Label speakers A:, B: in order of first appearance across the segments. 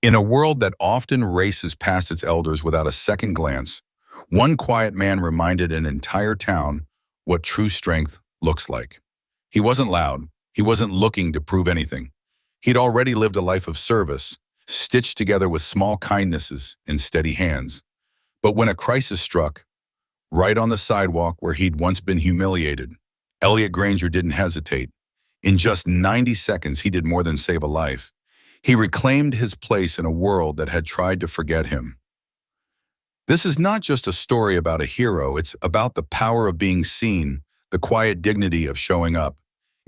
A: In a world that often races past its elders without a second glance, one quiet man reminded an entire town what true strength looks like. He wasn't loud. He wasn't looking to prove anything. He'd already lived a life of service, stitched together with small kindnesses and steady hands. But when a crisis struck, right on the sidewalk where he'd once been humiliated, Elliot Granger didn't hesitate. In just 90 seconds, he did more than save a life. He reclaimed his place in a world that had tried to forget him. This is not just a story about a hero, it's about the power of being seen, the quiet dignity of showing up,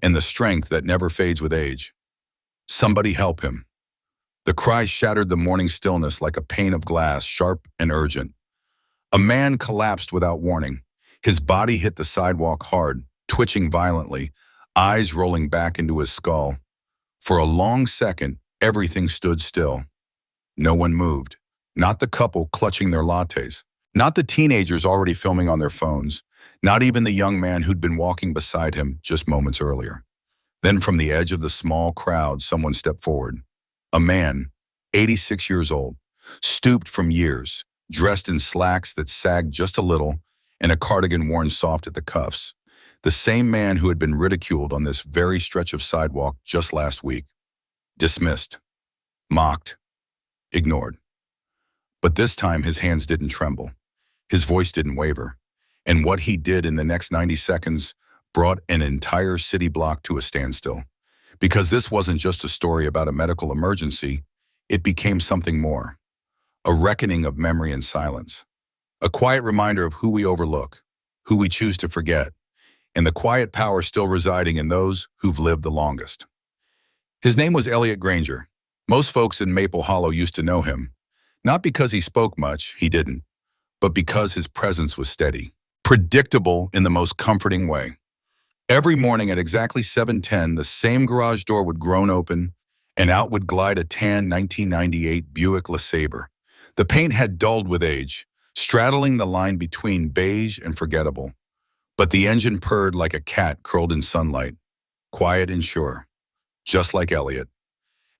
A: and the strength that never fades with age. Somebody help him. The cry shattered the morning stillness like a pane of glass, sharp and urgent. A man collapsed without warning. His body hit the sidewalk hard, twitching violently, eyes rolling back into his skull. For a long second, everything stood still. No one moved. Not the couple clutching their lattes. Not the teenagers already filming on their phones. Not even the young man who'd been walking beside him just moments earlier. Then from the edge of the small crowd, someone stepped forward. A man, 86 years old, stooped from years, dressed in slacks that sagged just a little and a cardigan worn soft at the cuffs. The same man who had been ridiculed on this very stretch of sidewalk just last week. Dismissed, mocked, ignored. But this time his hands didn't tremble. His voice didn't waver. And what he did in the next 90 seconds brought an entire city block to a standstill. Because this wasn't just a story about a medical emergency, it became something more. A reckoning of memory and silence. A quiet reminder of who we overlook, who we choose to forget, and the quiet power still residing in those who've lived the longest. His name was Elliot Granger. Most folks in Maple Hollow used to know him. Not because he spoke much, he didn't, but because his presence was steady, predictable in the most comforting way. Every morning at exactly 7:10, the same garage door would groan open, and out would glide a tan 1998 Buick LeSabre. The paint had dulled with age, straddling the line between beige and forgettable. But the engine purred like a cat curled in sunlight, quiet and sure, just like Elliot.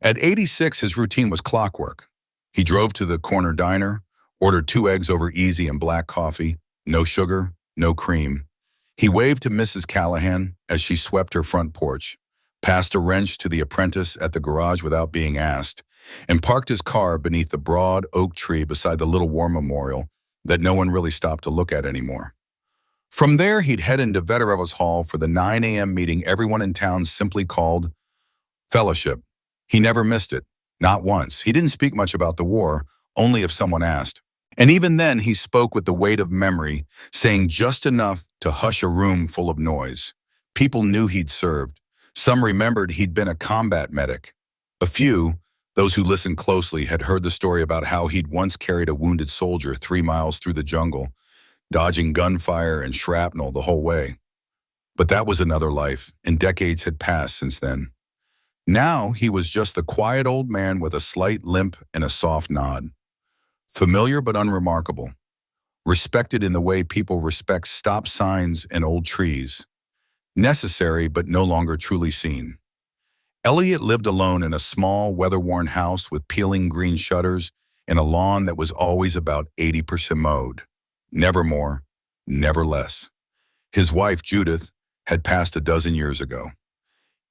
A: At 86, his routine was clockwork. He drove to the corner diner, ordered 2 eggs over easy and black coffee, no sugar, no cream. He waved to Mrs. Callahan as she swept her front porch, passed a wrench to the apprentice at the garage without being asked, and parked his car beneath the broad oak tree beside the little war memorial that no one really stopped to look at anymore. From there, he'd head into Veterans Hall for the 9 a.m. meeting everyone in town simply called fellowship. He never missed it, not once. He didn't speak much about the war, only if someone asked. And even then, he spoke with the weight of memory, saying just enough to hush a room full of noise. People knew he'd served. Some remembered he'd been a combat medic. A few, those who listened closely, had heard the story about how he'd once carried a wounded soldier 3 miles through the jungle, dodging gunfire and shrapnel the whole way. But that was another life, and decades had passed since then. Now he was just the quiet old man with a slight limp and a soft nod. Familiar but unremarkable. Respected in the way people respect stop signs and old trees. Necessary but no longer truly seen. Elliot lived alone in a small, weather-worn house with peeling green shutters and a lawn that was always about 80% mowed. Never more, never less. His wife, Judith, had passed a dozen years ago.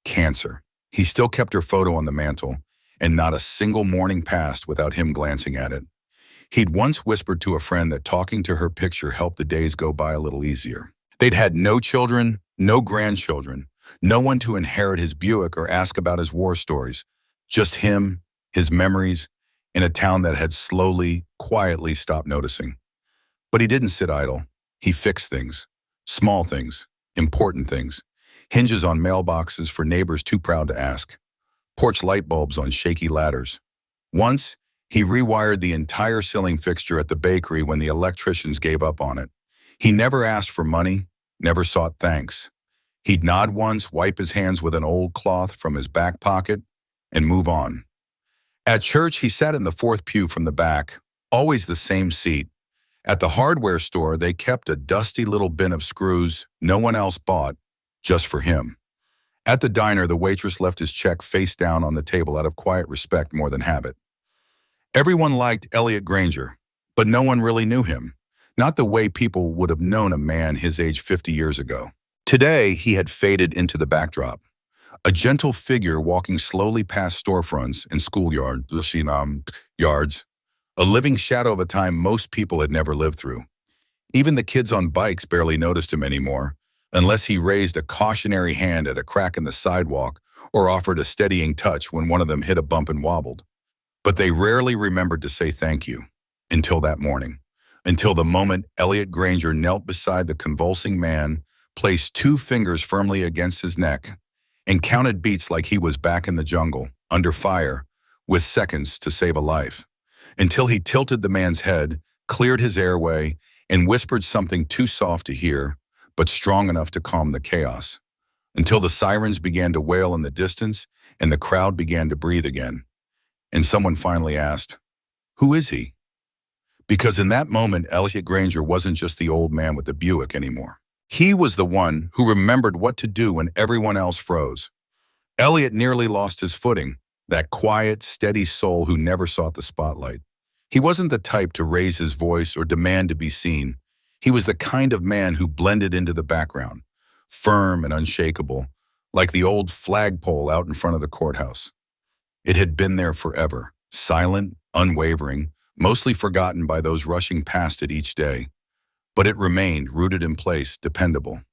A: Cancer. He still kept her photo on the mantle, and not a single morning passed without him glancing at it. He'd once whispered to a friend that talking to her picture helped the days go by a little easier. They'd had no children, no grandchildren, no one to inherit his Buick or ask about his war stories. Just him, his memories, in a town that had slowly, quietly stopped noticing. But he didn't sit idle. He fixed things. Small things. Important things. Hinges on mailboxes for neighbors too proud to ask. Porch light bulbs on shaky ladders. Once, he rewired the entire ceiling fixture at the bakery when the electricians gave up on it. He never asked for money, never sought thanks. He'd nod once, wipe his hands with an old cloth from his back pocket, and move on. At church, he sat in the 4th pew from the back, always the same seat. At the hardware store, they kept a dusty little bin of screws no one else bought, just for him. At the diner, the waitress left his check face down on the table out of quiet respect more than habit. Everyone liked Elliot Granger, but no one really knew him. Not the way people would have known a man his age 50 years ago. Today, he had faded into the backdrop. A gentle figure walking slowly past storefronts and yards. A living shadow of a time most people had never lived through. Even the kids on bikes barely noticed him anymore, unless he raised a cautionary hand at a crack in the sidewalk or offered a steadying touch when one of them hit a bump and wobbled. But they rarely remembered to say thank you, until that morning. Until the moment Elliot Granger knelt beside the convulsing man, placed two fingers firmly against his neck, and counted beats like he was back in the jungle, under fire, with seconds to save a life. Until he tilted the man's head, cleared his airway, and whispered something too soft to hear, but strong enough to calm the chaos. Until the sirens began to wail in the distance and the crowd began to breathe again. And someone finally asked, "Who is he?" Because in that moment, Elliot Granger wasn't just the old man with the Buick anymore. He was the one who remembered what to do when everyone else froze. Elliot nearly lost his footing, that quiet, steady soul who never sought the spotlight. He wasn't the type to raise his voice or demand to be seen. He was the kind of man who blended into the background, firm and unshakable, like the old flagpole out in front of the courthouse. It had been there forever, silent, unwavering, mostly forgotten by those rushing past it each day. But it remained, rooted in place, dependable.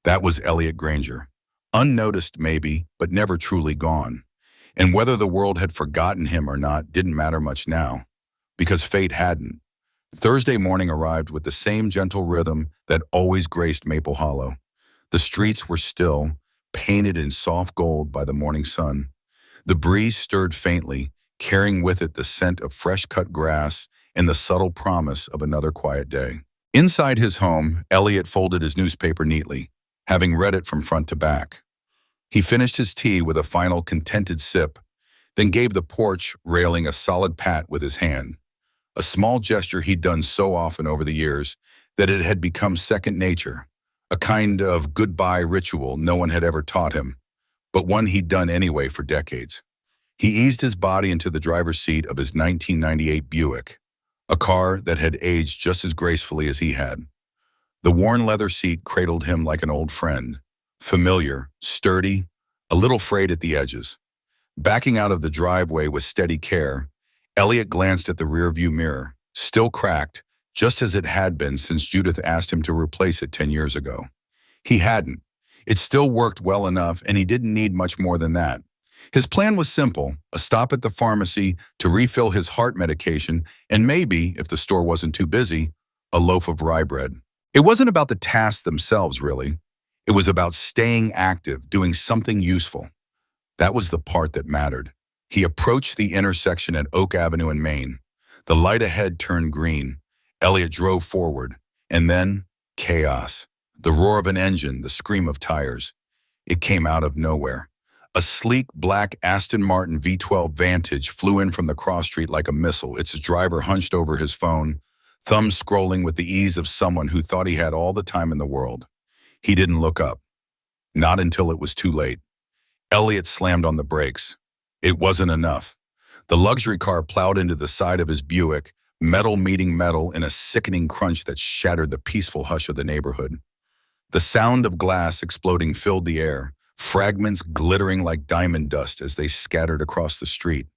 A: That was Elliot Granger. Unnoticed maybe, but never truly gone. And whether the world had forgotten him or not didn't matter much now, because fate hadn't. Thursday morning arrived with the same gentle rhythm that always graced Maple Hollow. The streets were still, painted in soft gold by the morning sun. The breeze stirred faintly, carrying with it the scent of fresh-cut grass and the subtle promise of another quiet day. Inside his home, Elliot folded his newspaper neatly, having read it from front to back. He finished his tea with a final contented sip, then gave the porch railing a solid pat with his hand, a small gesture he'd done so often over the years that it had become second nature, a kind of goodbye ritual no one had ever taught him, but one he'd done anyway for decades. He eased his body into the driver's seat of his 1998 Buick, a car that had aged just as gracefully as he had. The worn leather seat cradled him like an old friend, familiar, sturdy, a little frayed at the edges. Backing out of the driveway with steady care, Elliot glanced at the rearview mirror, still cracked, just as it had been since Judith asked him to replace it 10 years ago. He hadn't. It still worked well enough, and he didn't need much more than that. His plan was simple, a stop at the pharmacy to refill his heart medication, and maybe, if the store wasn't too busy, a loaf of rye bread. It wasn't about the tasks themselves, really. It was about staying active, doing something useful. That was the part that mattered. He approached the intersection at Oak Avenue in Maine. The light ahead turned green. Elliot drove forward, and then chaos. The roar of an engine, the scream of tires. It came out of nowhere. A sleek black Aston Martin V12 Vantage flew in from the cross street like a missile, its driver hunched over his phone, thumbs scrolling with the ease of someone who thought he had all the time in the world. He didn't look up. Not until it was too late. Elliot slammed on the brakes. It wasn't enough. The luxury car plowed into the side of his Buick, metal meeting metal in a sickening crunch that shattered the peaceful hush of the neighborhood. The sound of glass exploding filled the air, fragments glittering like diamond dust as they scattered across the street.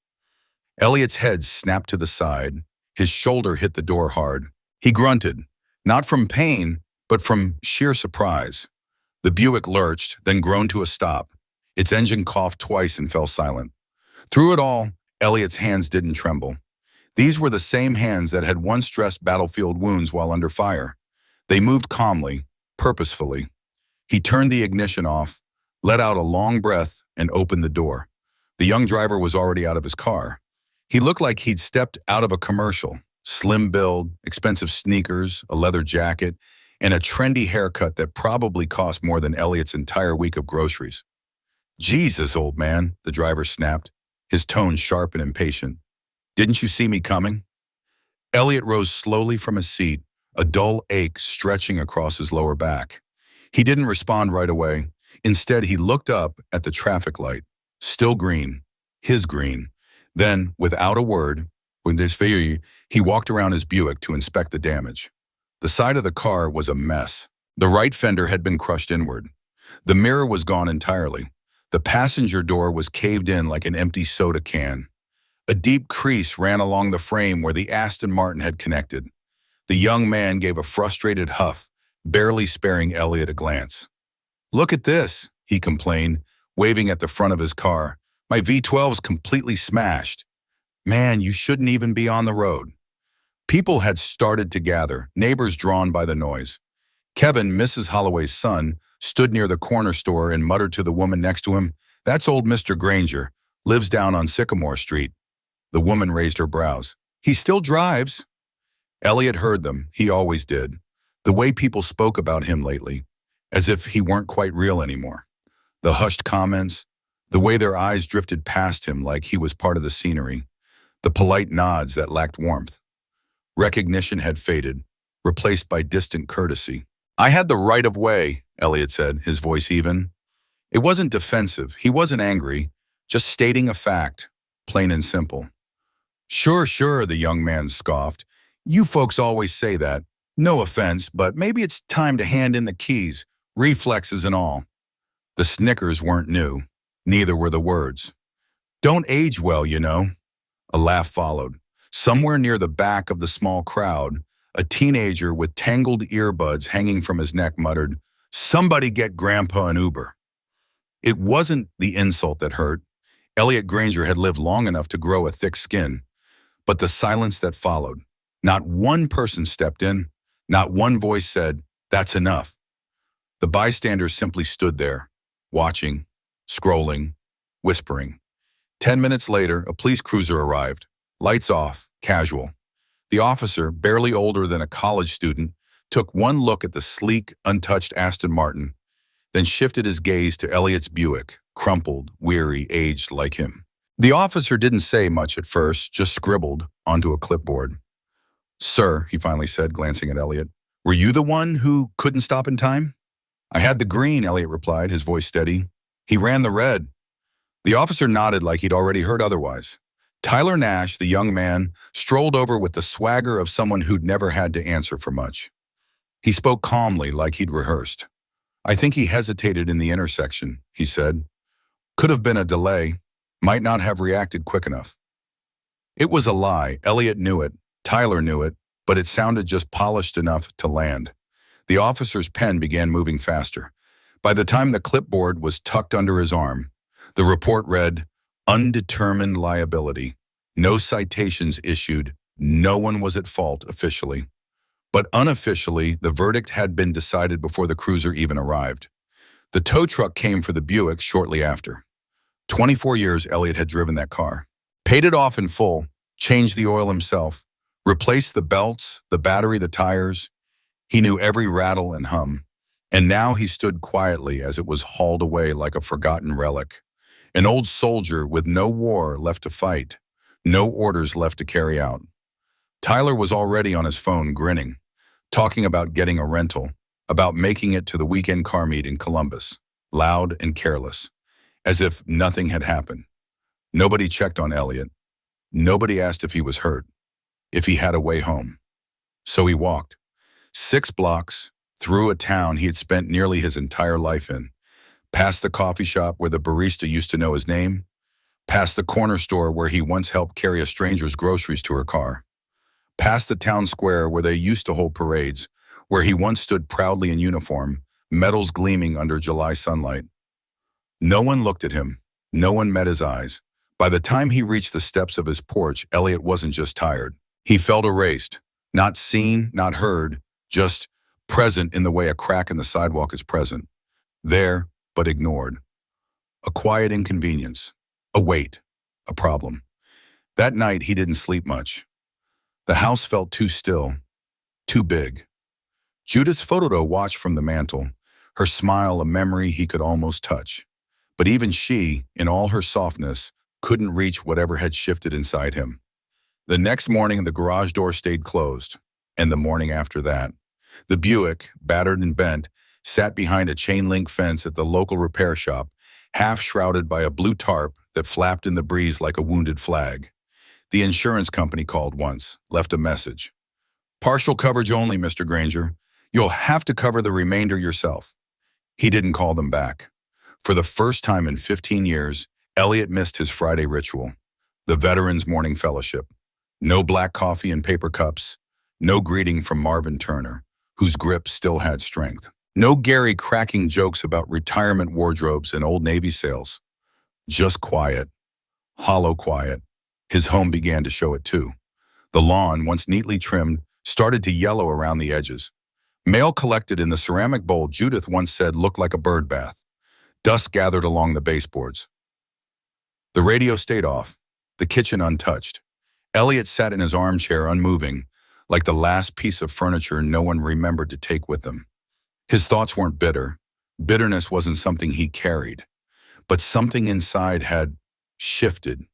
A: Elliot's head snapped to the side. His shoulder hit the door hard. He grunted, not from pain, but from sheer surprise. The Buick lurched, then groaned to a stop. Its engine coughed twice and fell silent. Through it all, Elliot's hands didn't tremble. These were the same hands that had once dressed battlefield wounds while under fire. They moved calmly, purposefully. He turned the ignition off, let out a long breath, and opened the door. The young driver was already out of his car. He looked like he'd stepped out of a commercial. Slim build, expensive sneakers, a leather jacket, and a trendy haircut that probably cost more than Elliot's entire week of groceries. "Jesus, old man," the driver snapped, his tone sharp and impatient. "Didn't you see me coming?" Elliot rose slowly from his seat, a dull ache stretching across his lower back. He didn't respond right away. Instead, he looked up at the traffic light, still green, his green. Then, without a word, With this figure, he walked around his Buick to inspect the damage. The side of the car was a mess. The right fender had been crushed inward. The mirror was gone entirely. The passenger door was caved in like an empty soda can. A deep crease ran along the frame where the Aston Martin had connected. The young man gave a frustrated huff, barely sparing Elliot a glance. "Look at this," he complained, waving at the front of his car. "My V12's completely smashed. Man, you shouldn't even be on the road." People had started to gather, neighbors drawn by the noise. Kevin, Mrs. Holloway's son, stood near the corner store and muttered to the woman next to him, "That's old Mr. Granger, lives down on Sycamore Street." The woman raised her brows. "He still drives." Elliot heard them, he always did. The way people spoke about him lately, as if he weren't quite real anymore. The hushed comments, the way their eyes drifted past him like he was part of the scenery, the polite nods that lacked warmth. Recognition had faded, replaced by distant courtesy. "I had the right of way," Elliot said, his voice even. It wasn't defensive, he wasn't angry, just stating a fact, plain and simple. Sure, the young man scoffed. "You folks always say that. No offense, but maybe it's time to hand in the keys, reflexes and all." The snickers weren't new, neither were the words. "Don't age well, you know." A laugh followed. Somewhere near the back of the small crowd, a teenager with tangled earbuds hanging from his neck muttered, "Somebody get Grandpa an Uber." It wasn't the insult that hurt. Elliot Granger had lived long enough to grow a thick skin. But the silence that followed. Not one person stepped in. Not one voice said, "That's enough." The bystanders simply stood there, watching, scrolling, whispering. 10 minutes later, a police cruiser arrived. Lights off, casual. The officer, barely older than a college student, took one look at the sleek, untouched Aston Martin, then shifted his gaze to Elliot's Buick, crumpled, weary, aged like him. The officer didn't say much at first, just scribbled onto a clipboard. "Sir," he finally said, glancing at Elliot, "were you the one who couldn't stop in time?" "I had the green," Elliot replied, his voice steady. "He ran the red." The officer nodded like he'd already heard otherwise. Tyler Nash, the young man, strolled over with the swagger of someone who'd never had to answer for much. He spoke calmly, like he'd rehearsed. "I think he hesitated in the intersection," he said. "Could have been a delay. Might not have reacted quick enough." It was a lie. Elliot knew it. Tyler knew it, but it sounded just polished enough to land. The officer's pen began moving faster. By the time the clipboard was tucked under his arm, the report read, "Undetermined liability. No citations issued. No one was at fault officially." But unofficially, the verdict had been decided before the cruiser even arrived. The tow truck came for the Buick shortly after. 24 years Elliot had driven that car. Paid it off in full, changed the oil himself, replaced the belts, the battery, the tires. He knew every rattle and hum. And now he stood quietly as it was hauled away like a forgotten relic. An old soldier with no war left to fight, no orders left to carry out. Tyler was already on his phone grinning, talking about getting a rental, about making it to the weekend car meet in Columbus, loud and careless, as if nothing had happened. Nobody checked on Elliot. Nobody asked if he was hurt, if he had a way home. So he walked. 6 blocks, through a town he had spent nearly his entire life in, past the coffee shop where the barista used to know his name, past the corner store where he once helped carry a stranger's groceries to her car, past the town square where they used to hold parades, where he once stood proudly in uniform, medals gleaming under July sunlight. No one looked at him. No one met his eyes. By the time he reached the steps of his porch, Elliot wasn't just tired. He felt erased. Not seen, not heard, just present in the way a crack in the sidewalk is present. There, but ignored. A quiet inconvenience. A weight. A problem. That night, he didn't sleep much. The house felt too still. Too big. Judith's photo watched from the mantel, her smile a memory he could almost touch. But even she, in all her softness, couldn't reach whatever had shifted inside him. The next morning, the garage door stayed closed, and the morning after that. The Buick, battered and bent, sat behind a chain-link fence at the local repair shop, half shrouded by a blue tarp that flapped in the breeze like a wounded flag. The insurance company called once, left a message. Partial coverage only, Mr. Granger. You'll have to cover the remainder yourself. He didn't call them back. For the first time in 15 years, Elliot missed his Friday ritual, the Veterans Morning Fellowship. No black coffee in paper cups, no greeting from Marvin Turner, whose grip still had strength. No Gary cracking jokes about retirement wardrobes and Old Navy sales. Just quiet, hollow quiet. His home began to show it too. The lawn, once neatly trimmed, started to yellow around the edges. Mail collected in the ceramic bowl Judith once said looked like a bird bath. Dust gathered along the baseboards. The radio stayed off, the kitchen untouched. Elliot sat in his armchair unmoving, like the last piece of furniture no one remembered to take with them. His thoughts weren't bitter. Bitterness wasn't something he carried. But something inside had shifted.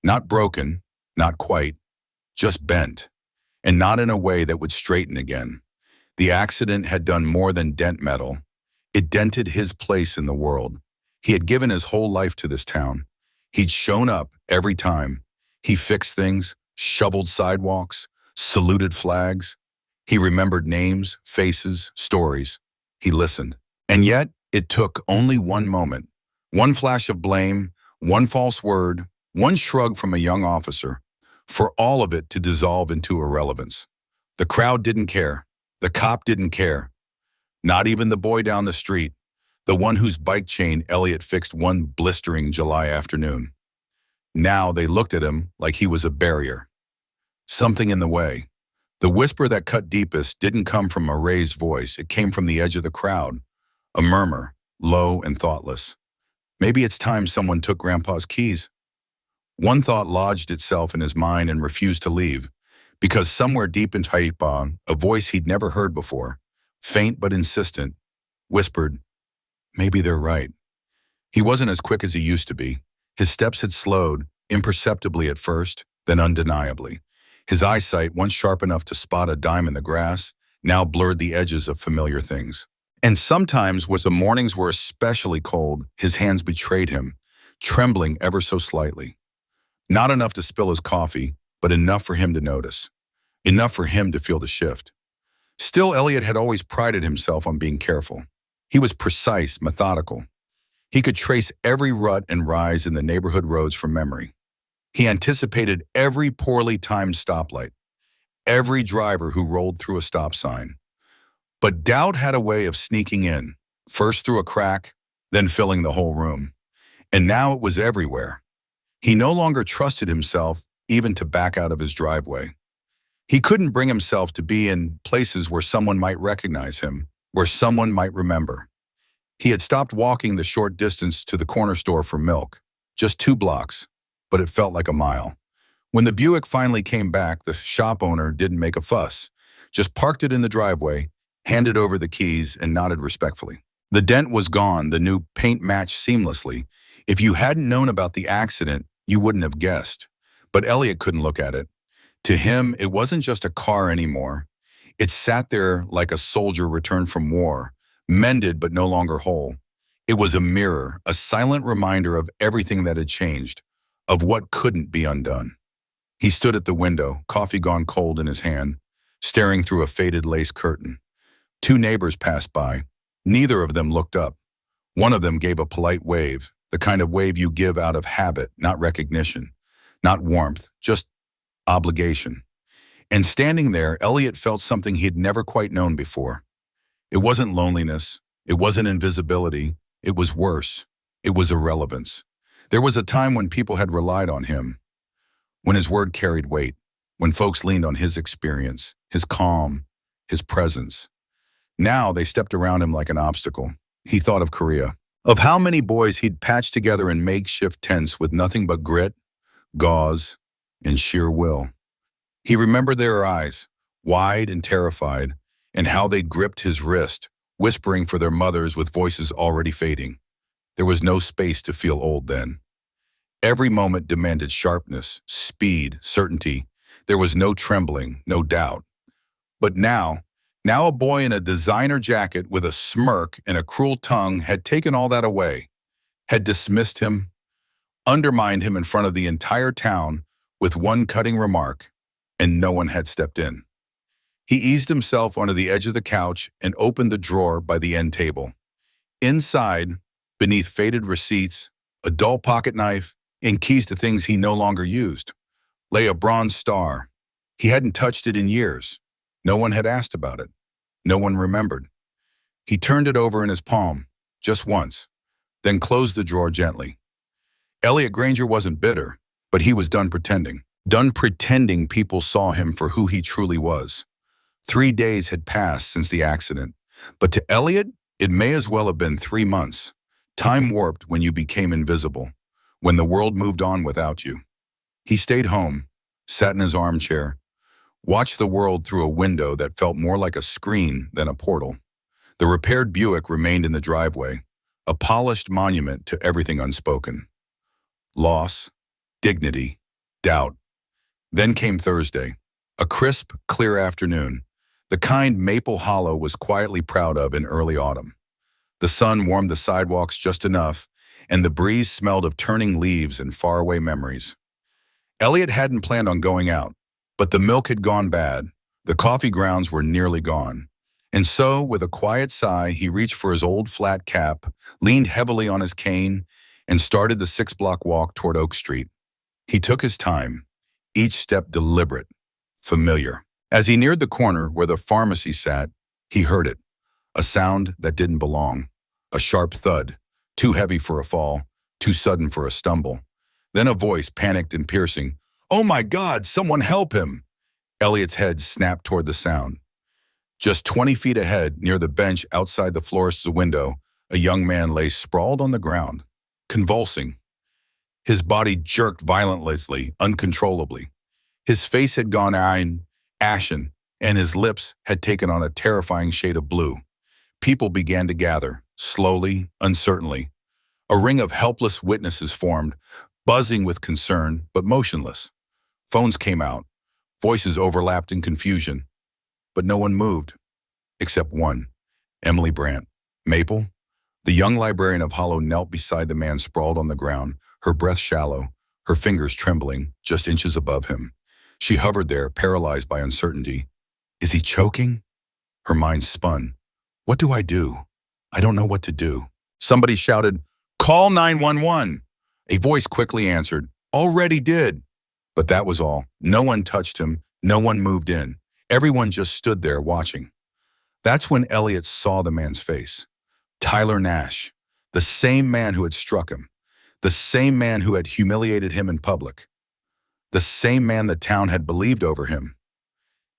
A: Not broken, not quite, just bent. And not in a way that would straighten again. The accident had done more than dent metal. It dented his place in the world. He had given his whole life to this town. He'd shown up every time. He fixed things, shoveled sidewalks, saluted flags. He remembered names, faces, stories. He listened. And yet, it took only one moment. One flash of blame, one false word, one shrug from a young officer, for all of it to dissolve into irrelevance. The crowd didn't care. The cop didn't care. Not even the boy down the street, the one whose bike chain Elliot fixed one blistering July afternoon. Now they looked at him like he was a barrier. Something in the way. The whisper that cut deepest didn't come from a raised voice. It came from the edge of the crowd. A murmur, low and thoughtless. Maybe it's time someone took Grandpa's keys. One thought lodged itself in his mind and refused to leave, because somewhere deep in Taipan, a voice he'd never heard before, faint but insistent, whispered, maybe they're right. He wasn't as quick as he used to be. His steps had slowed, imperceptibly at first, then undeniably. His eyesight, once sharp enough to spot a dime in the grass, now blurred the edges of familiar things. And sometimes, when the mornings were especially cold, his hands betrayed him, trembling ever so slightly. Not enough to spill his coffee, but enough for him to notice. Enough for him to feel the shift. Still, Elliot had always prided himself on being careful. He was precise, methodical. He could trace every rut and rise in the neighborhood roads from memory. He anticipated every poorly timed stoplight, every driver who rolled through a stop sign. But doubt had a way of sneaking in, first through a crack, then filling the whole room. And now it was everywhere. He no longer trusted himself even to back out of his driveway. He couldn't bring himself to be in places where someone might recognize him, where someone might remember. He had stopped walking the short distance to the corner store for milk, just 2 blocks, but it felt like a mile. When the Buick finally came back, the shop owner didn't make a fuss, just parked it in the driveway, handed over the keys, and nodded respectfully. The dent was gone, the new paint matched seamlessly. If you hadn't known about the accident, you wouldn't have guessed. But Elliot couldn't look at it. To him, it wasn't just a car anymore. It sat there like a soldier returned from war, mended but no longer whole. It was a mirror, a silent reminder of everything that had changed, of what couldn't be undone. He stood at the window, coffee gone cold in his hand, staring through a faded lace curtain. 2 neighbors passed by. Neither of them looked up. One of them gave a polite wave, the kind of wave you give out of habit, not recognition, not warmth, just obligation. And standing there, Elliot felt something he'd never quite known before. It wasn't loneliness. It wasn't invisibility. It was worse. It was irrelevance. There was a time when people had relied on him, when his word carried weight, when folks leaned on his experience, his calm, his presence. Now they stepped around him like an obstacle. He thought of Korea, of how many boys he'd patched together in makeshift tents with nothing but grit, gauze, and sheer will. He remembered their eyes, wide and terrified, and how they'd gripped his wrist, whispering for their mothers with voices already fading. There was no space to feel old then. Every moment demanded sharpness, speed, certainty. There was no trembling, no doubt. But now a boy in a designer jacket with a smirk and a cruel tongue had taken all that away, had dismissed him, undermined him in front of the entire town with one cutting remark, and no one had stepped in. He eased himself onto the edge of the couch and opened the drawer by the end table. Inside, beneath faded receipts, a dull pocket knife, and keys to things he no longer used, lay a bronze star. He hadn't touched it in years. No one had asked about it. No one remembered. He turned it over in his palm, just once, then closed the drawer gently. Elliot Granger wasn't bitter, but he was done pretending. Done pretending people saw him for who he truly was. 3 days had passed since the accident, but to Elliot, it may as well have been 3 months. Time warped when you became invisible, when the world moved on without you. He stayed home, sat in his armchair, watched the world through a window that felt more like a screen than a portal. The repaired Buick remained in the driveway, a polished monument to everything unspoken. Loss, dignity, doubt. Then came Thursday, a crisp, clear afternoon, the kind Maple Hollow was quietly proud of in early autumn. The sun warmed the sidewalks just enough, and the breeze smelled of turning leaves and faraway memories. Elliot hadn't planned on going out, but the milk had gone bad, the coffee grounds were nearly gone. And so, with a quiet sigh, he reached for his old flat cap, leaned heavily on his cane, and started the 6-block walk toward Oak Street. He took his time, each step deliberate, familiar. As he neared the corner where the pharmacy sat, he heard it, a sound that didn't belong, a sharp thud, too heavy for a fall, too sudden for a stumble. Then a voice, panicked and piercing, "Oh my God, someone help him!" Elliot's head snapped toward the sound. Just 20 feet ahead, near the bench outside the florist's window, a young man lay sprawled on the ground, convulsing. His body jerked violently, uncontrollably. His face had gone ashen, and his lips had taken on a terrifying shade of blue. People began to gather, slowly, uncertainly. A ring of helpless witnesses formed, buzzing with concern, but motionless. Phones came out. Voices overlapped in confusion. But no one moved, except one, Emily Brandt. Maple, the young librarian of Hollow, knelt beside the man sprawled on the ground, her breath shallow, her fingers trembling, just inches above him. She hovered there, paralyzed by uncertainty. Is he choking? Her mind spun. What do I do? I don't know what to do. Somebody shouted, "Call 911." A voice quickly answered, "Already did." But that was all. No one touched him. No one moved in. Everyone just stood there watching. That's when Elliot saw the man's face. Tyler Nash, the same man who had struck him, the same man who had humiliated him in public, the same man the town had believed over him.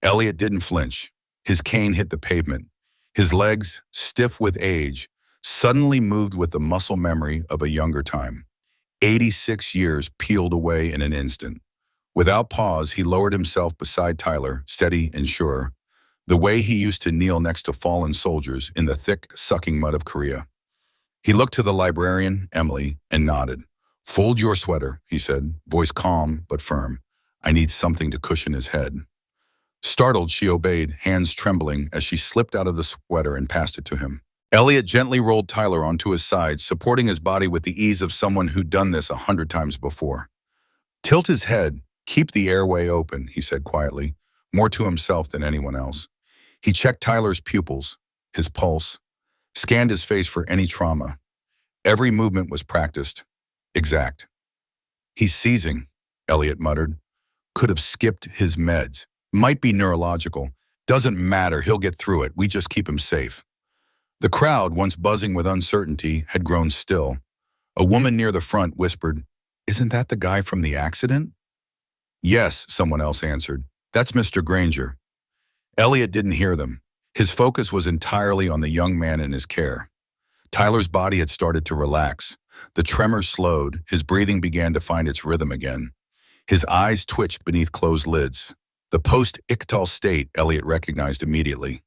A: Elliot didn't flinch. His cane hit the pavement. His legs, stiff with age, suddenly moved with the muscle memory of a younger time. 86 years peeled away in an instant. Without pause, he lowered himself beside Tyler, steady and sure, the way he used to kneel next to fallen soldiers in the thick, sucking mud of Korea. He looked to the librarian, Emily, and nodded. "Fold your sweater," he said, voice calm but firm. "I need something to cushion his head." Startled, she obeyed, hands trembling as she slipped out of the sweater and passed it to him. Elliot gently rolled Tyler onto his side, supporting his body with the ease of someone who'd done this 100 times before. "Tilt his head. Keep the airway open," he said quietly, more to himself than anyone else. He checked Tyler's pupils, his pulse, scanned his face for any trauma. Every movement was practiced, exact. "He's seizing," Elliot muttered. "Could have skipped his meds. Might be neurological. Doesn't matter, he'll get through it. We just keep him safe." The crowd, once buzzing with uncertainty, had grown still. A woman near the front whispered, "Isn't that the guy from the accident?" "Yes," someone else answered. "That's Mr. Granger." Elliot didn't hear them. His focus was entirely on the young man in his care. Tyler's body had started to relax. The tremors slowed. His breathing began to find its rhythm again. His eyes twitched beneath closed lids. The post-ictal state Elliot recognized immediately.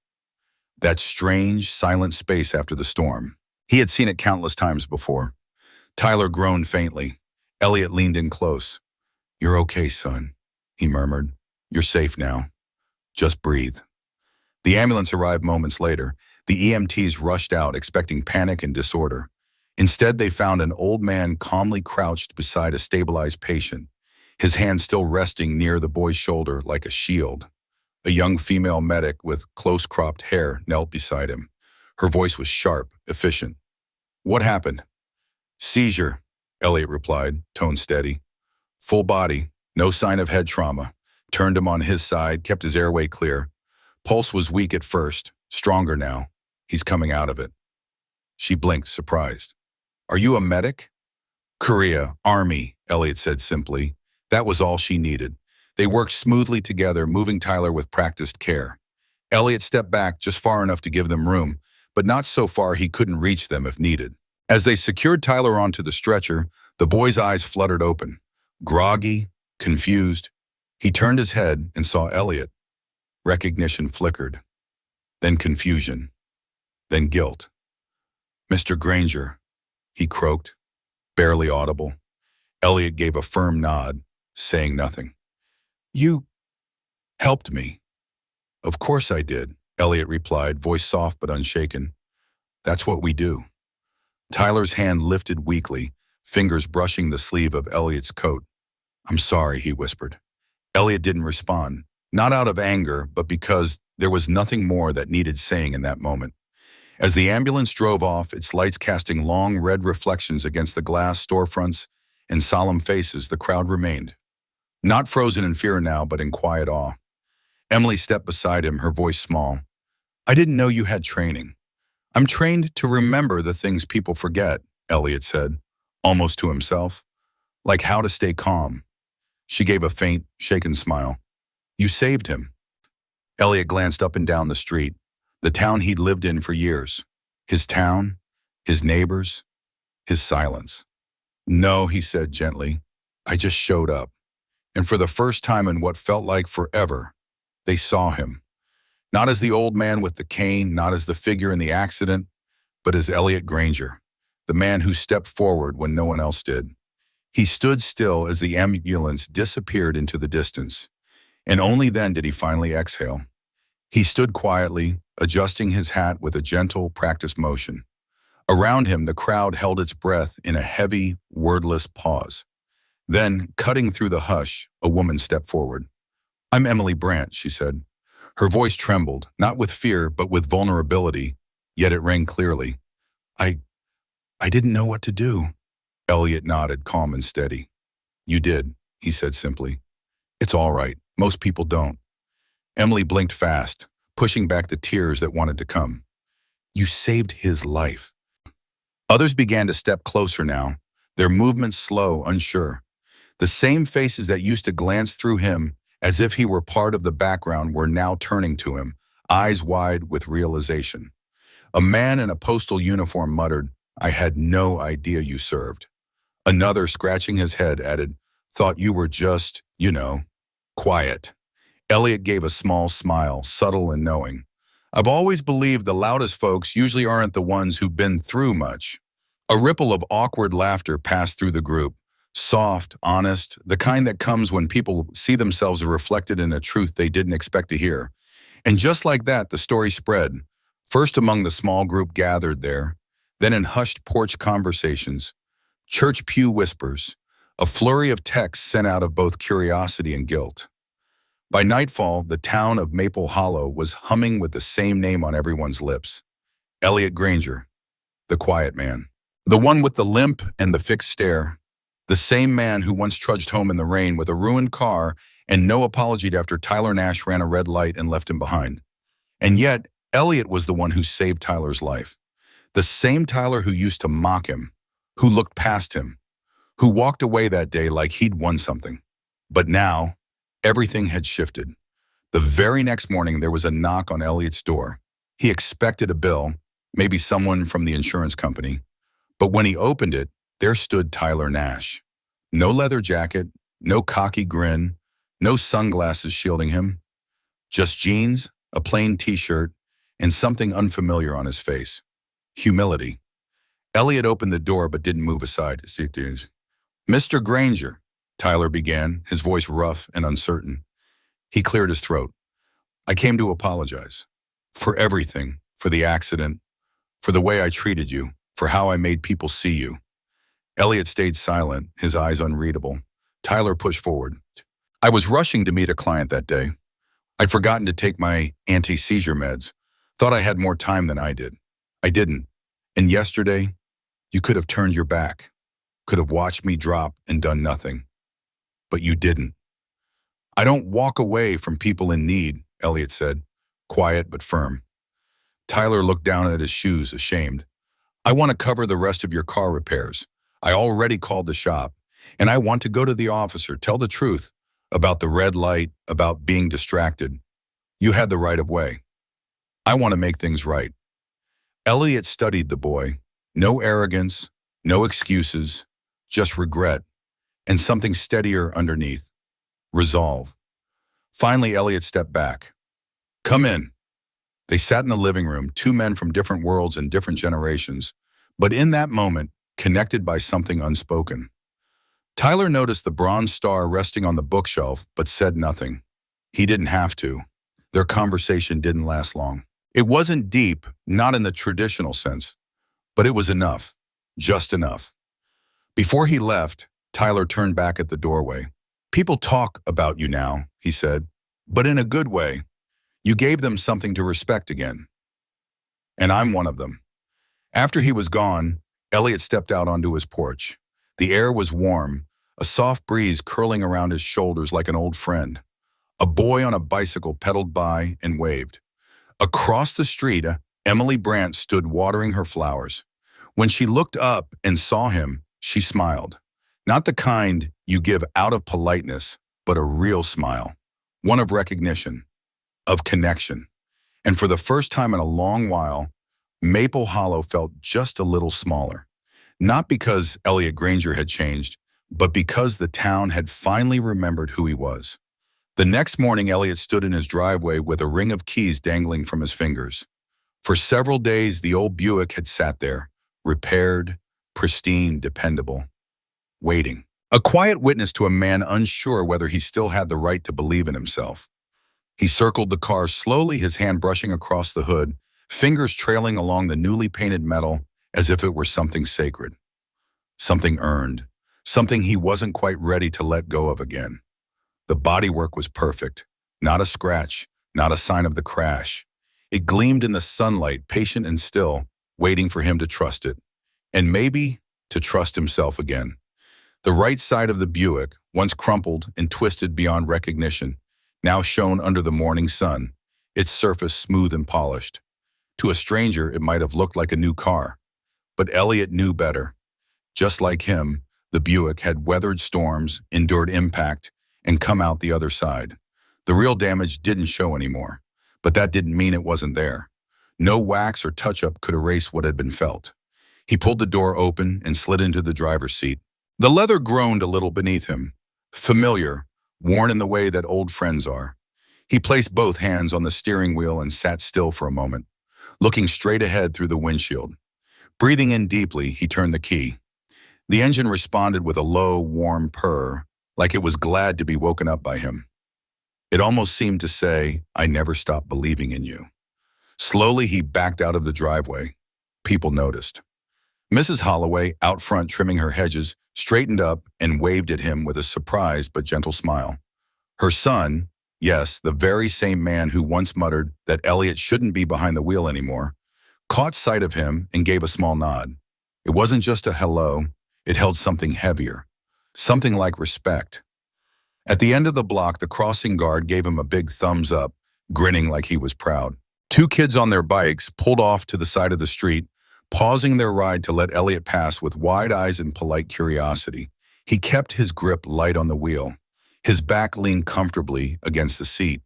A: That strange, silent space after the storm. He had seen it countless times before. Tyler groaned faintly. Elliot leaned in close. "You're okay, son," he murmured. "You're safe now. Just breathe." The ambulance arrived moments later. The EMTs rushed out, expecting panic and disorder. Instead, they found an old man calmly crouched beside a stabilized patient. his hand still resting near the boy's shoulder like a shield. A young female medic with close-cropped hair knelt beside him. Her voice was sharp, efficient. "What happened?" "Seizure," Elliot replied, tone steady. "Full body, no sign of head trauma." Turned him on his side, kept his airway clear. Pulse was weak at first, stronger now. He's coming out of it. She blinked, surprised. "Are you a medic?" "Korea, Army," Elliot said simply. That was all she needed. They worked smoothly together, moving Tyler with practiced care. Elliot stepped back just far enough to give them room, but not so far he couldn't reach them if needed. As they secured Tyler onto the stretcher, the boy's eyes fluttered open. Groggy, confused, he turned his head and saw Elliot. Recognition flickered. Then confusion. Then guilt. "Mr. Granger," he croaked, barely audible. Elliot gave a firm nod, saying nothing. "You helped me." "Of course I did," Elliot replied, voice soft but unshaken. "That's what we do." Tyler's hand lifted weakly, fingers brushing the sleeve of Elliot's coat. "I'm sorry," he whispered. Elliot didn't respond, not out of anger, but because there was nothing more that needed saying in that moment. As the ambulance drove off, its lights casting long red reflections against the glass storefronts and solemn faces, the crowd remained. Not frozen in fear now, but in quiet awe. Emily stepped beside him, her voice small. "I didn't know you had training." "I'm trained to remember the things people forget," Elliot said, almost to himself. "Like how to stay calm." She gave a faint, shaken smile. "You saved him." Elliot glanced up and down the street, the town he'd lived in for years. His town, his neighbors, his silence. "No," he said gently. "I just showed up." And for the first time in what felt like forever, they saw him. Not as the old man with the cane, not as the figure in the accident, but as Elliot Granger, the man who stepped forward when no one else did. He stood still as the ambulance disappeared into the distance, and only then did he finally exhale. He stood quietly, adjusting his hat with a gentle, practiced motion. Around him, the crowd held its breath in a heavy, wordless pause. Then, cutting through the hush, a woman stepped forward. "I'm Emily Brandt," she said. Her voice trembled, not with fear, but with vulnerability, yet it rang clearly. I didn't know what to do." Elliot nodded, calm and steady. "You did," he said simply. "It's all right. Most people don't." Emily blinked fast, pushing back the tears that wanted to come. "You saved his life." Others began to step closer now, their movements slow, unsure. The same faces that used to glance through him as if he were part of the background were now turning to him, eyes wide with realization. A man in a postal uniform muttered, "I had no idea you served." Another, scratching his head, added, "Thought you were just, quiet." Elliot gave a small smile, subtle and knowing. "I've always believed the loudest folks usually aren't the ones who've been through much." A ripple of awkward laughter passed through the group. Soft, honest, the kind that comes when people see themselves reflected in a truth they didn't expect to hear. And just like that, the story spread, first among the small group gathered there, then in hushed porch conversations, church pew whispers, a flurry of texts sent out of both curiosity and guilt. By nightfall, the town of Maple Hollow was humming with the same name on everyone's lips. Elliot Granger, the quiet man. The one with the limp and the fixed stare. The same man who once trudged home in the rain with a ruined car and no apology after Tyler Nash ran a red light and left him behind. And yet, Elliot was the one who saved Tyler's life. The same Tyler who used to mock him, who looked past him, who walked away that day like he'd won something. But now, everything had shifted. The very next morning, there was a knock on Elliot's door. He expected a bill, maybe someone from the insurance company. But when he opened it, there stood Tyler Nash. No leather jacket, no cocky grin, no sunglasses shielding him. Just jeans, a plain t-shirt, and something unfamiliar on his face. Humility. Elliot opened the door but didn't move aside. "Mr. Granger," Tyler began, his voice rough and uncertain. He cleared his throat. "I came to apologize. For everything, for the accident, for the way I treated you, for how I made people see you." Elliot stayed silent, his eyes unreadable. Tyler pushed forward. I was rushing to meet a client that day. I'd forgotten to take my anti-seizure meds. Thought I had more time than I did. I didn't. And yesterday, you could have turned your back. Could have watched me drop and done nothing. But you didn't. I don't walk away from people in need, Elliot said, quiet but firm. Tyler looked down at his shoes, ashamed. I want to cover the rest of your car repairs. I already called the shop, and I want to go to the officer, tell the truth about the red light, about being distracted. You had the right of way. I want to make things right. Elliot studied the boy. No arrogance, no excuses, just regret, and something steadier underneath. Resolve. Finally, Elliot stepped back. Come in. They sat in the living room, two men from different worlds and different generations, but in that moment, connected by something unspoken. Tyler noticed the bronze star resting on the bookshelf, but said nothing. He didn't have to. Their conversation didn't last long. It wasn't deep, not in the traditional sense, but it was enough, just enough. Before he left, Tyler turned back at the doorway. People talk about you now, he said, but in a good way. You gave them something to respect again. And I'm one of them. After he was gone, Elliot stepped out onto his porch. The air was warm, a soft breeze curling around his shoulders like an old friend. A boy on a bicycle pedaled by and waved. Across the street, Emily Brandt stood watering her flowers. When she looked up and saw him, she smiled. Not the kind you give out of politeness, but a real smile. One of recognition, of connection. And for the first time in a long while, Maple Hollow felt just a little smaller. Not because Elliot Granger had changed, but because the town had finally remembered who he was. The next morning, Elliot stood in his driveway with a ring of keys dangling from his fingers. For several days, the old Buick had sat there, repaired, pristine, dependable, waiting. A quiet witness to a man unsure whether he still had the right to believe in himself. He circled the car slowly, his hand brushing across the hood, fingers trailing along the newly painted metal as if it were something sacred. Something earned, something he wasn't quite ready to let go of again. The bodywork was perfect, not a scratch, not a sign of the crash. It gleamed in the sunlight, patient and still, waiting for him to trust it, and maybe to trust himself again. The right side of the Buick, once crumpled and twisted beyond recognition, now shone under the morning sun, its surface smooth and polished. To a stranger, it might have looked like a new car, but Elliot knew better. Just like him, the Buick had weathered storms, endured impact, and come out the other side. The real damage didn't show anymore, but that didn't mean it wasn't there. No wax or touch-up could erase what had been felt. He pulled the door open and slid into the driver's seat. The leather groaned a little beneath him, familiar, worn in the way that old friends are. He placed both hands on the steering wheel and sat still for a moment, looking straight ahead through the windshield. Breathing in deeply, he turned the key. The engine responded with a low, warm purr, like it was glad to be woken up by him. It almost seemed to say, I never stopped believing in you. Slowly, he backed out of the driveway. People noticed. Mrs. Holloway, out front trimming her hedges, straightened up and waved at him with a surprised but gentle smile. Her son, yes, the very same man who once muttered that Elliot shouldn't be behind the wheel anymore, caught sight of him and gave a small nod. It wasn't just a hello, it held something heavier, something like respect. At the end of the block, the crossing guard gave him a big thumbs up, grinning like he was proud. Two kids on their bikes pulled off to the side of the street, pausing their ride to let Elliot pass with wide eyes and polite curiosity. He kept his grip light on the wheel. His back leaned comfortably against the seat.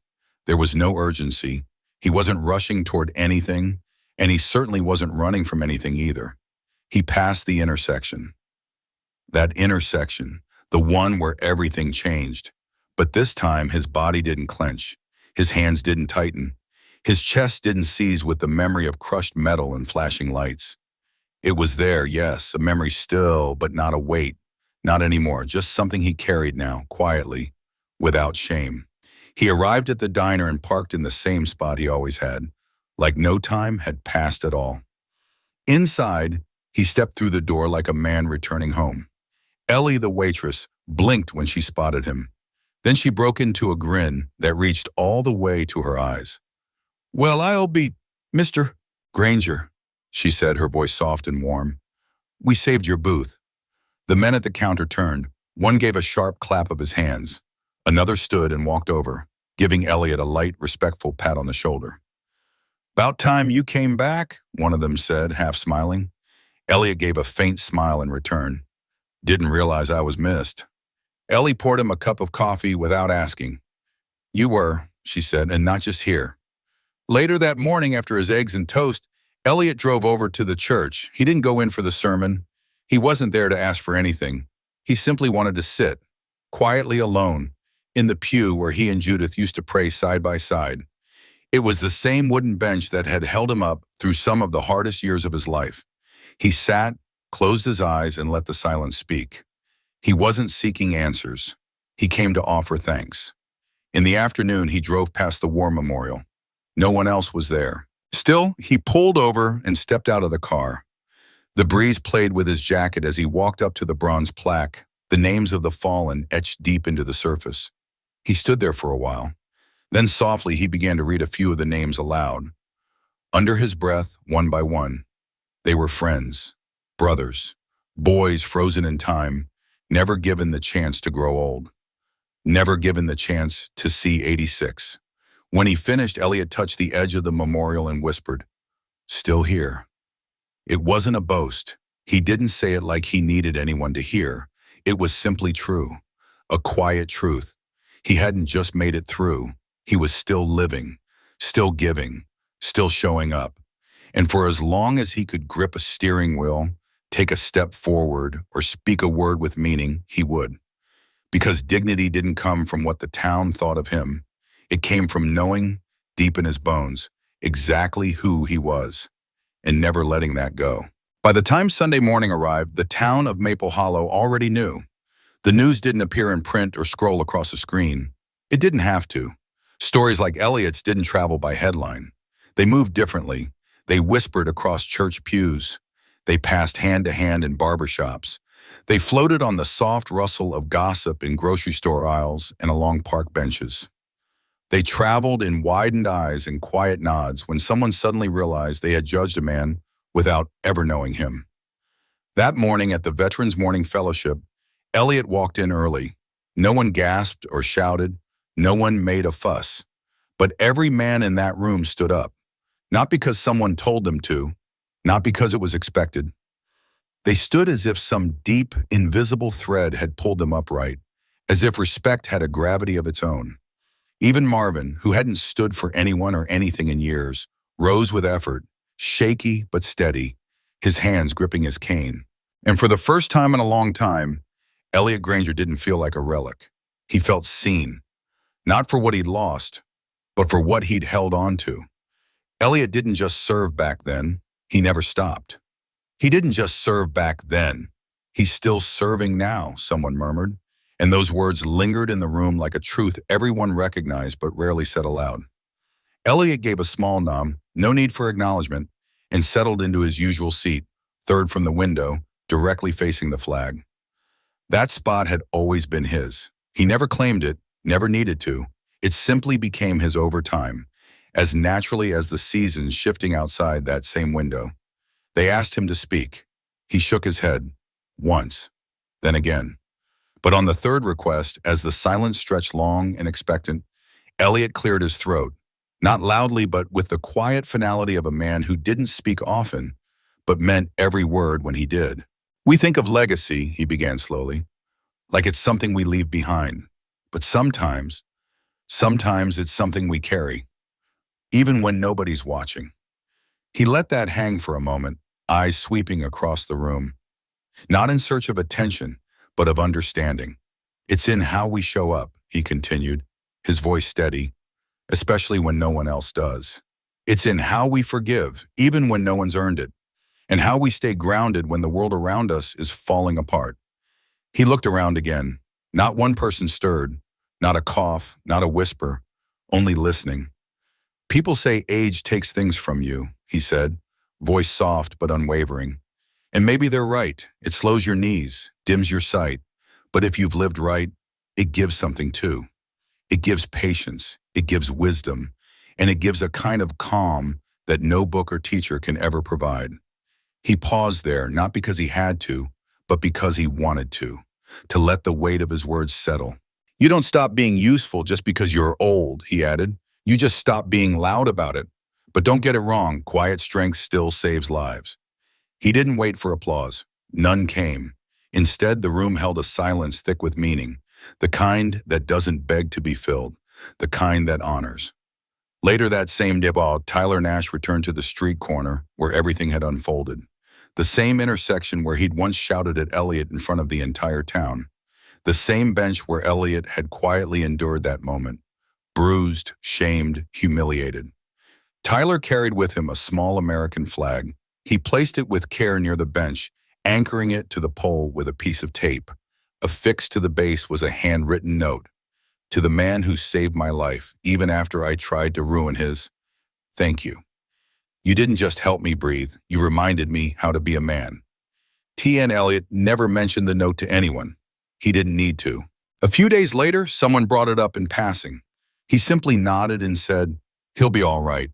A: There was no urgency. He wasn't rushing toward anything, and he certainly wasn't running from anything either. He passed the intersection. That intersection, the one where everything changed. But this time, his body didn't clench. His hands didn't tighten. His chest didn't seize with the memory of crushed metal and flashing lights. It was there, yes, a memory still, but not a weight. Not anymore, just something he carried now, quietly, without shame. He arrived at the diner and parked in the same spot he always had, like no time had passed at all. Inside, he stepped through the door like a man returning home. Ellie, the waitress, blinked when she spotted him. Then she broke into a grin that reached all the way to her eyes. "Well, I'll be Mr. Granger," she said, her voice soft and warm. "We saved your booth." The men at the counter turned. One gave a sharp clap of his hands. Another stood and walked over, giving Elliot a light, respectful pat on the shoulder. "About time you came back," one of them said, half smiling. Elliot gave a faint smile in return. "Didn't realize I was missed." Ellie poured him a cup of coffee without asking. "You were," she said, "and not just here." Later that morning, after his eggs and toast, Elliot drove over to the church. He didn't go in for the sermon. He wasn't there to ask for anything. He simply wanted to sit, quietly alone, in the pew where he and Judith used to pray side by side. It was the same wooden bench that had held him up through some of the hardest years of his life. He sat, closed his eyes, and let the silence speak. He wasn't seeking answers. He came to offer thanks. In the afternoon, he drove past the war memorial. No one else was there. Still, he pulled over and stepped out of the car. The breeze played with his jacket as he walked up to the bronze plaque, the names of the fallen etched deep into the surface. He stood there for a while. Then softly he began to read a few of the names aloud. Under his breath, one by one, they were friends, brothers, boys frozen in time, never given the chance to grow old, never given the chance to see 86. When he finished, Elliot touched the edge of the memorial and whispered, "Still here." It wasn't a boast. He didn't say it like he needed anyone to hear. It was simply true, a quiet truth. He hadn't just made it through. He was still living, still giving, still showing up. And for as long as he could grip a steering wheel, take a step forward, or speak a word with meaning, he would. Because dignity didn't come from what the town thought of him. It came from knowing, deep in his bones, exactly who he was, and never letting that go. By the time Sunday morning arrived, the town of Maple Hollow already knew. The news didn't appear in print or scroll across a screen. It didn't have to. Stories like Elliot's didn't travel by headline. They moved differently. They whispered across church pews. They passed hand to hand in barbershops. They floated on the soft rustle of gossip in grocery store aisles and along park benches. They traveled in widened eyes and quiet nods when someone suddenly realized they had judged a man without ever knowing him. That morning at the Veterans Morning Fellowship, Elliot walked in early. No one gasped or shouted. No one made a fuss. But every man in that room stood up. Not because someone told them to, not because it was expected. They stood as if some deep, invisible thread had pulled them upright, as if respect had a gravity of its own. Even Marvin, who hadn't stood for anyone or anything in years, rose with effort, shaky but steady, his hands gripping his cane. And for the first time in a long time, Elliot Granger didn't feel like a relic. He felt seen, not for what he'd lost, but for what he'd held on to. Elliot didn't just serve back then, he never stopped. He didn't just serve back then, he's still serving now, someone murmured. And those words lingered in the room like a truth everyone recognized but rarely said aloud. Elliot gave a small nod, no need for acknowledgement, and settled into his usual seat, third from the window, directly facing the flag. That spot had always been his. He never claimed it, never needed to. It simply became his over time, as naturally as the seasons shifting outside that same window. They asked him to speak. He shook his head, once, then again. But on the third request, as the silence stretched long and expectant, Elliot cleared his throat, not loudly but with the quiet finality of a man who didn't speak often, but meant every word when he did. "We think of legacy," he began slowly, "like it's something we leave behind. But sometimes it's something we carry, even when nobody's watching." He let that hang for a moment, eyes sweeping across the room. Not in search of attention, but of understanding. "It's in how we show up," he continued, his voice steady, "especially when no one else does. It's in how we forgive, even when no one's earned it, and how we stay grounded when the world around us is falling apart." He looked around again. Not one person stirred, not a cough, not a whisper, only listening. "People say age takes things from you," he said, voice soft but unwavering. "And maybe they're right. It slows your knees, dims your sight. But if you've lived right, it gives something too. It gives patience, it gives wisdom, and it gives a kind of calm that no book or teacher can ever provide. He paused there, not because he had to, but because he wanted to let the weight of his words settle. You don't stop being useful just because you're old, he added. You just stop being loud about it. But don't get it wrong, quiet strength still saves lives. He didn't wait for applause. None came. Instead, the room held a silence thick with meaning, the kind that doesn't beg to be filled, the kind that honors. Later that same day, Tyler Nash returned to the street corner where everything had unfolded. The same intersection where he'd once shouted at Elliot in front of the entire town. The same bench where Elliot had quietly endured that moment, bruised, shamed, humiliated. Tyler carried with him a small American flag. He placed it with care near the bench, anchoring it to the pole with a piece of tape. Affixed to the base was a handwritten note. To the man who saved my life, even after I tried to ruin his, thank you. You didn't just help me breathe, you reminded me how to be a man. T.N. Elliot never mentioned the note to anyone. He didn't need to. A few days later, someone brought it up in passing. He simply nodded and said, he'll be all right.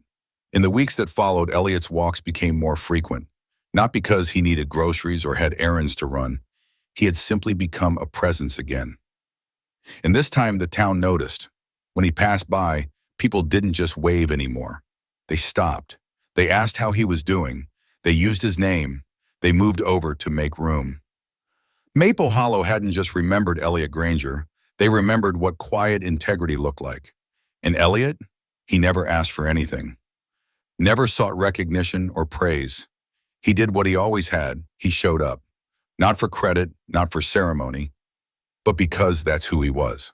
A: In the weeks that followed, Elliot's walks became more frequent, not because he needed groceries or had errands to run. He had simply become a presence again. And this time the town noticed. When he passed by, people didn't just wave anymore. They stopped. They asked how he was doing. They used his name. They moved over to make room. Maple Hollow hadn't just remembered Elliot Granger. They remembered what quiet integrity looked like. And Elliot, he never asked for anything. Never sought recognition or praise. He did what he always had. He showed up. Not for credit, not for ceremony, but because that's who he was.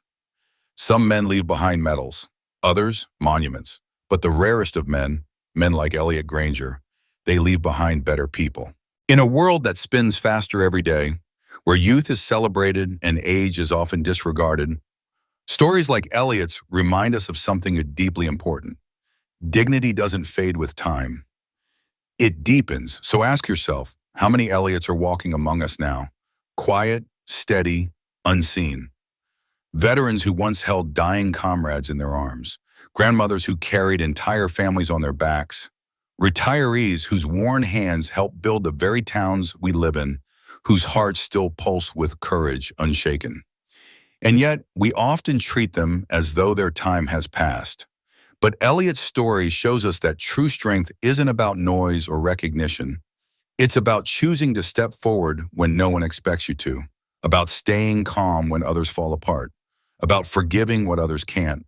A: Some men leave behind medals, others monuments, but the rarest of men like Elliot Granger, they leave behind better people. In a world that spins faster every day, where youth is celebrated and age is often disregarded, stories like Elliot's remind us of something deeply important. Dignity doesn't fade with time. It deepens. So ask yourself, how many Elliots are walking among us now? Quiet, steady, unseen. Veterans who once held dying comrades in their arms. Grandmothers who carried entire families on their backs. Retirees whose worn hands helped build the very towns we live in, whose hearts still pulse with courage unshaken. And yet, we often treat them as though their time has passed. But Elliot's story shows us that true strength isn't about noise or recognition. It's about choosing to step forward when no one expects you to, about staying calm when others fall apart, about forgiving what others can't.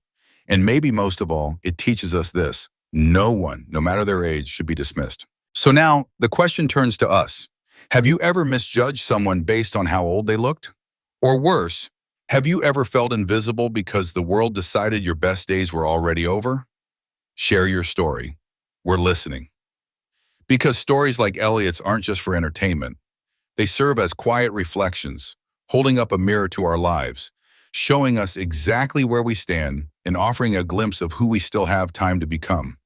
A: And maybe most of all, it teaches us this: no one, no matter their age, should be dismissed. So now, the question turns to us. Have you ever misjudged someone based on how old they looked? Or worse, have you ever felt invisible because the world decided your best days were already over? Share your story. We're listening. Because stories like Elliot's aren't just for entertainment. They serve as quiet reflections, holding up a mirror to our lives, showing us exactly where we stand and offering a glimpse of who we still have time to become.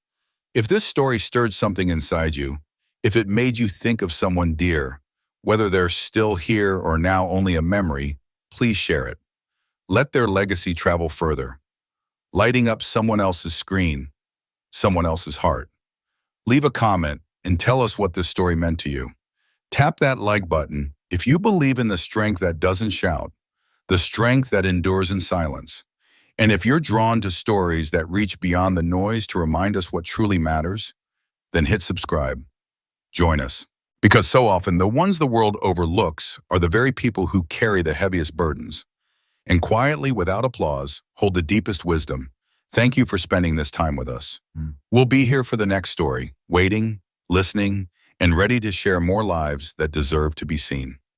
A: If this story stirred something inside you, if it made you think of someone dear, whether they're still here or now only a memory, please share it. Let their legacy travel further, lighting up someone else's screen, someone else's heart. Leave a comment and tell us what this story meant to you. Tap that like button if you believe in the strength that doesn't shout, the strength that endures in silence. And if you're drawn to stories that reach beyond the noise to remind us what truly matters, then hit subscribe. Join us. Because so often, the ones the world overlooks are the very people who carry the heaviest burdens and quietly, without applause, hold the deepest wisdom. Thank you for spending this time with us. We'll be here for the next story, waiting, listening, and ready to share more lives that deserve to be seen.